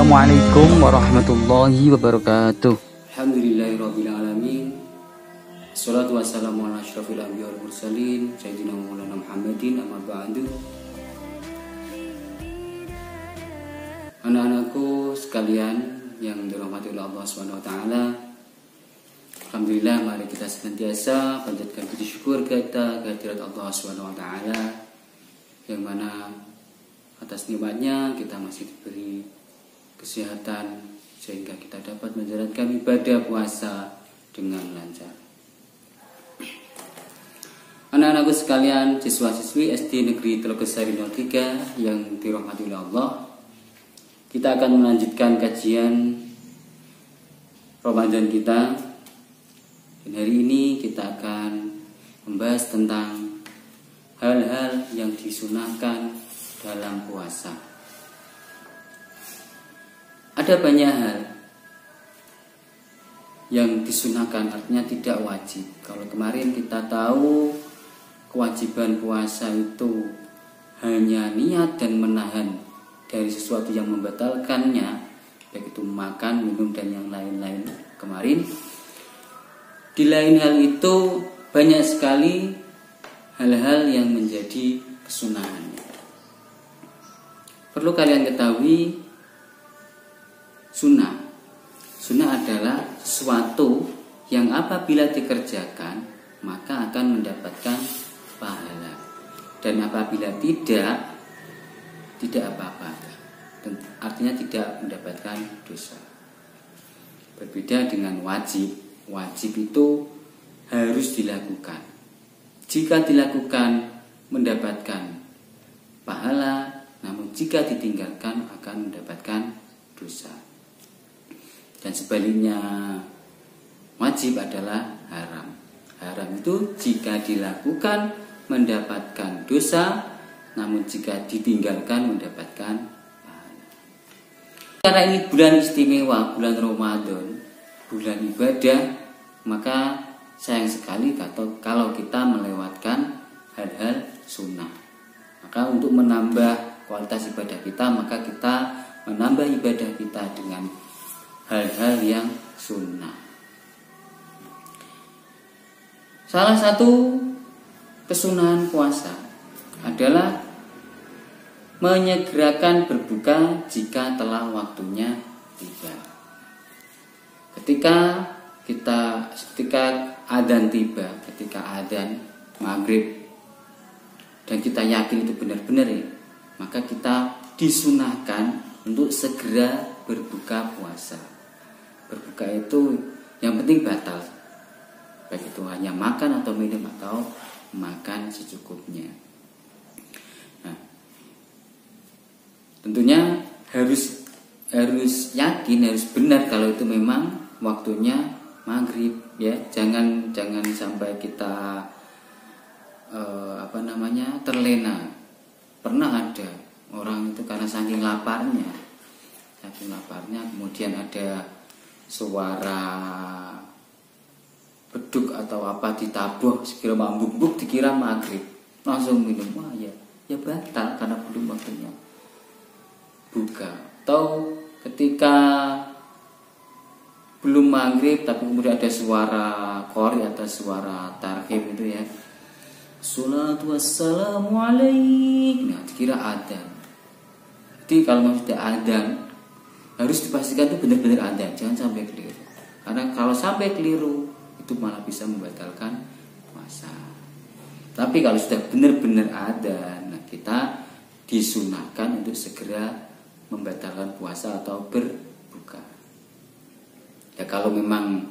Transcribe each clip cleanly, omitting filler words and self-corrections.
Assalamualaikum warahmatullahi wabarakatuh. Alhamdulillahirrabbilalamin. Assalatu wassalamu ala asyrafil anbiya wal mursalin Sayyidina Maulana Muhammadin amma ba'du. Anak-anakku sekalian yang dirahmati oleh Allah SWT, alhamdulillah, mari kita senantiasa panjatkan puji syukur kita kehadirat Allah SWT, yang mana atas nikmatnya kita masih diberi kesehatan sehingga kita dapat menjalankan ibadah puasa dengan lancar. Anak-anakku sekalian, siswa-siswi SD Negeri Telukesari 03 yang dirahmati oleh Allah, kita akan melanjutkan kajian Ramadan kita. Dan hari ini kita akan membahas tentang hal-hal yang disunahkan dalam puasa. Ada banyak hal yang disunahkan, artinya tidak wajib. Kalau kemarin kita tahu kewajiban puasa itu hanya niat dan menahan dari sesuatu yang membatalkannya, baik itu makan, minum, dan yang lain-lain kemarin. Di lain hal itu banyak sekali hal-hal yang menjadi kesunahannya. Perlu kalian ketahui, sunnah adalah sesuatu yang apabila dikerjakan maka akan mendapatkan pahala, dan apabila tidak apa-apa, artinya tidak mendapatkan dosa. Berbeda dengan wajib. Wajib itu harus dilakukan. Jika dilakukan mendapatkan pahala, namun jika ditinggalkan akan mendapatkan dosa. Dan sebaliknya, wajib adalah haram. Haram itu jika dilakukan mendapatkan dosa, namun jika ditinggalkan mendapatkan pahala. Karena ini bulan istimewa, bulan Ramadan, bulan ibadah, maka sayang sekali kalau kita melewatkan hal-hal sunnah. Maka untuk menambah kualitas ibadah kita, maka kita menambah ibadah kita dengan hal-hal yang sunnah. Salah satu kesunahan puasa adalah menyegerakan berbuka jika telah waktunya tiba. Ketika adzan tiba, ketika adzan maghrib, dan kita yakin itu benar-benar ya, maka kita disunahkan untuk segera berbuka puasa. Berbuka itu yang penting batal, baik itu hanya makan atau minum atau makan secukupnya. Nah, tentunya harus yakin, harus benar kalau itu memang waktunya maghrib ya. Jangan sampai kita terlena. Pernah ada orang itu karena saking laparnya kemudian ada suara beduk atau apa ditabuh, sekira mambuk dikira maghrib, langsung minum. Wah ya batal karena belum waktunya buka. Atau ketika belum maghrib tapi kemudian ada suara qori atau suara tarhib itu ya, salatu wassalamu alaik, nah dikira adzan. Jadi kalau sudah adzan harus dipastikan itu benar-benar adzan, jangan sampai keliru. Karena kalau sampai keliru itu malah bisa membatalkan puasa. Tapi kalau sudah benar-benar adzan, nah kita disunahkan untuk segera membatalkan puasa atau berbuka. Ya kalau memang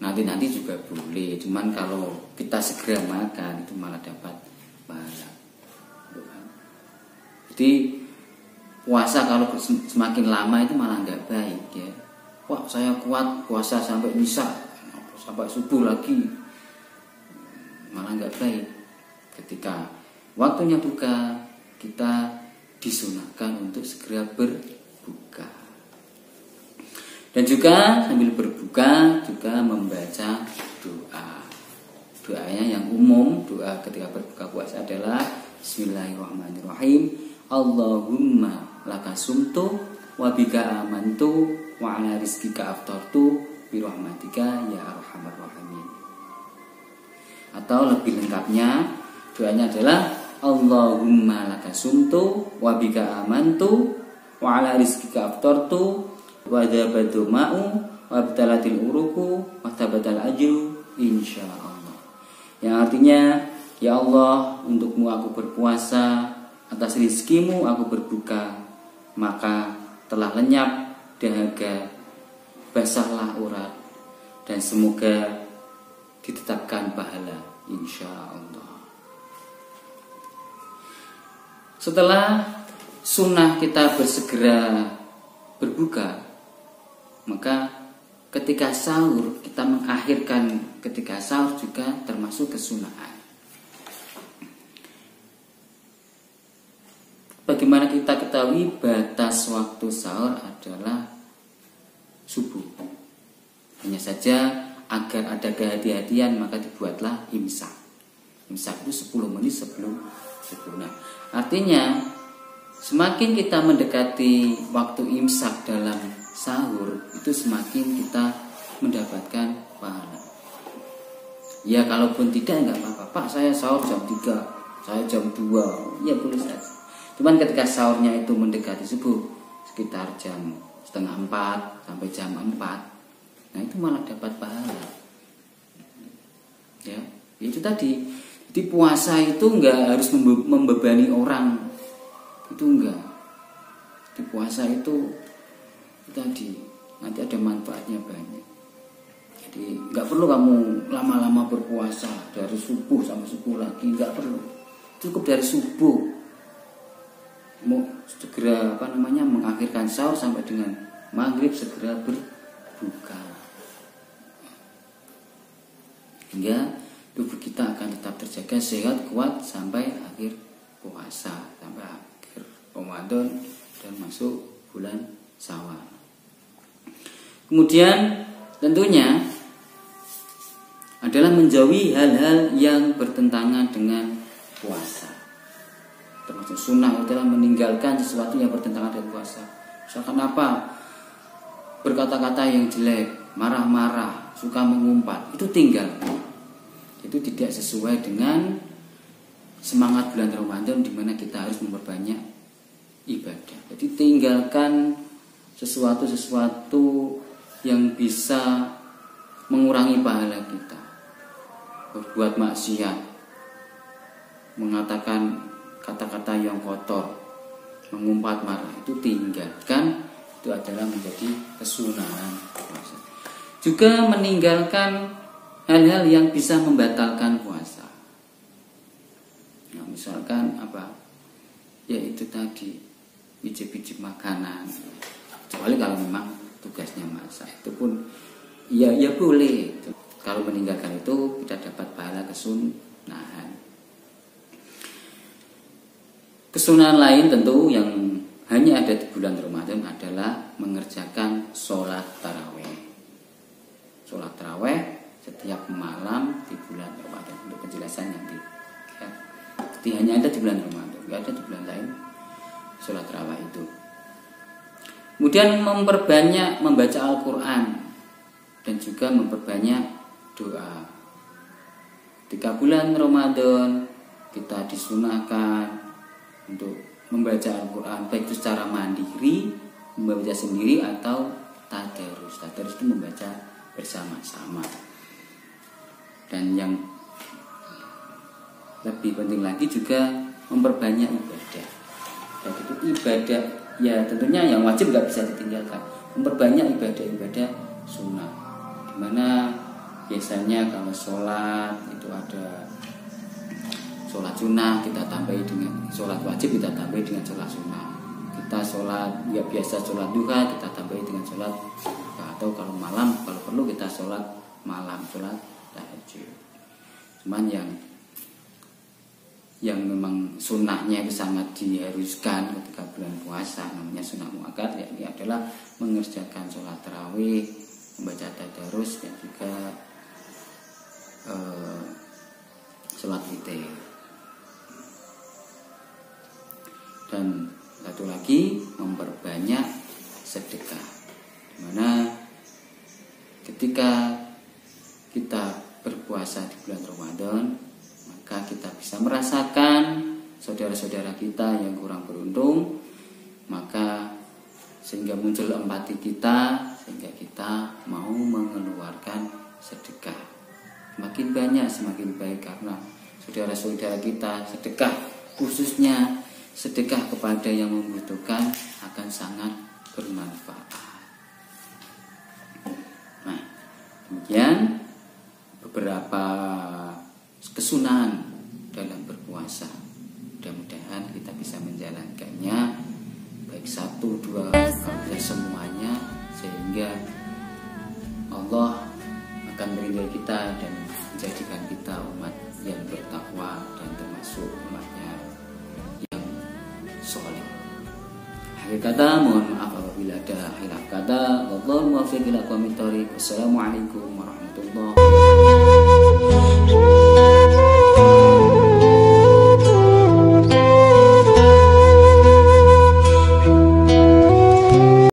nanti juga boleh, cuman kalau kita segera makan itu malah dapat pahala. Jadi puasa kalau semakin lama itu malah nggak baik ya. Wah saya kuat puasa sampai misa, sampai subuh lagi, malah nggak baik. Ketika waktunya buka, kita disunahkan untuk segera berbuka. Dan juga sambil berbuka juga membaca doa. Doanya yang umum, doa ketika berbuka puasa adalah Bismillahirrahmanirrahim. Allahumma laka sumtu wa bika amantu wa ala rizqika aftartu bi rahmatika ya arhamar rahimin. Atau lebih lengkapnya doanya adalah Allahumma laka sumtu wa bika amantu wa ala rizqika aftartu wa dzabatu ma'u wa btalatil uruku wa tabatal ajru insyaallah. Yang artinya, ya Allah, untukmu aku berpuasa, atas rizkimu aku berbuka, maka telah lenyap dahaga, basahlah urat, dan semoga ditetapkan pahala insyaallah. Setelah sunnah kita bersegera berbuka, maka ketika sahur kita mengakhirkan ketika sahur juga termasuk kesunahan. Bagaimana kita ketahui batas waktu sahur adalah subuh. Hanya saja agar ada kehati-hatian maka dibuatlah imsak. Imsak itu 10 menit sebelum subuh. Nah, artinya semakin kita mendekati waktu imsak dalam sahur, itu semakin kita mendapatkan pahala. Ya kalaupun tidak enggak apa-apa. Pak, saya sahur jam 3, saya jam 2. Ya boleh saja. Cuman ketika sahurnya itu mendekati subuh, sekitar jam 3:30 sampai jam 4, nah itu malah dapat pahala. Ya, itu tadi. Jadi puasa itu enggak harus membebani orang. Itu enggak. Di puasa itu tadi nanti ada manfaatnya banyak. Jadi enggak perlu kamu lama-lama berpuasa dari subuh sampai subuh lagi, enggak perlu. Cukup dari subuh mau segera mengakhirkan sahur sampai dengan maghrib segera berbuka, hingga tubuh kita akan tetap terjaga sehat kuat sampai akhir puasa, sampai akhir Ramadan dan masuk bulan Syawal. Kemudian tentunya adalah menjauhi hal-hal yang bertentangan dengan puasa. Termasuk sunnah adalah meninggalkan sesuatu yang bertentangan dengan puasa. Misalkan apa? Berkata-kata yang jelek, marah-marah, suka mengumpat, itu tinggal. Itu tidak sesuai dengan semangat bulan Ramadan di mana kita harus memperbanyak ibadah. Jadi tinggalkan sesuatu yang bisa mengurangi pahala kita. Berbuat maksiat, mengatakan kata-kata yang kotor, mengumpat marah, itu tinggalkan. Itu adalah menjadi kesunahan puasa. Juga meninggalkan hal-hal yang bisa membatalkan puasa. Nah, misalkan apa? Ya itu tadi, icip-icip makanan. Kecuali kalau memang tugasnya masak, itu pun ya boleh. Kalau meninggalkan itu kita dapat pahala kesunahan. Kesunahan lain tentu yang hanya ada di bulan Ramadan adalah mengerjakan sholat taraweh. Sholat taraweh setiap malam di bulan Ramadan. Untuk penjelasan nanti. Ya. Jadi hanya ada di bulan Ramadan, tidak ada di bulan lain sholat taraweh itu. Kemudian memperbanyak membaca Al-Quran dan juga memperbanyak doa. Ketika bulan Ramadan kita disunahkan untuk membaca Al-Quran, baik itu secara mandiri, membaca sendiri atau tadarus. Tadarus itu membaca bersama-sama. Dan yang lebih penting lagi juga memperbanyak ibadah. Dan itu ibadah, ya tentunya yang wajib nggak bisa ditinggalkan. Memperbanyak ibadah-ibadah sunnah. Dimana biasanya kalau sholat itu ada sholat sunnah kita tambahi dengan sholat wajib, kita tambahi dengan sholat sunnah. Kita sholat ya biasa sholat duha, kita tambahi dengan sholat duha. Atau kalau malam, kalau perlu kita sholat malam, sholat tahajud. Cuman yang memang sunnahnya itu sangat diharuskan ketika bulan puasa, namanya sunnah muakkad, yakni adalah mengerjakan sholat tarawih, membaca tadarus dan juga sholat witir. Dan satu lagi memperbanyak ketika kita berpuasa di bulan Ramadan, maka kita bisa merasakan saudara-saudara kita yang kurang beruntung, maka sehingga muncul empati kita, sehingga kita mau mengeluarkan sedekah. Semakin banyak semakin baik, karena saudara-saudara kita sedekah, khususnya sedekah kepada yang membutuhkan, akan sangat bermanfaat. Nah, demikian beberapa kesunahan dalam berpuasa. Mudah-mudahan kita bisa menjalankannya, baik 1, 2, atau semuanya, sehingga Allah akan meridhai kita dan menjadikan kita umat yang bertakwa dan termasuk umatnya yang soleh. Akhir kata, mohon maaf apabila ada khilaf kata. Wallahu muwaffiq ila aqwamit thoriq. Wassalamualaikum warahmatullahi wabarakatuh.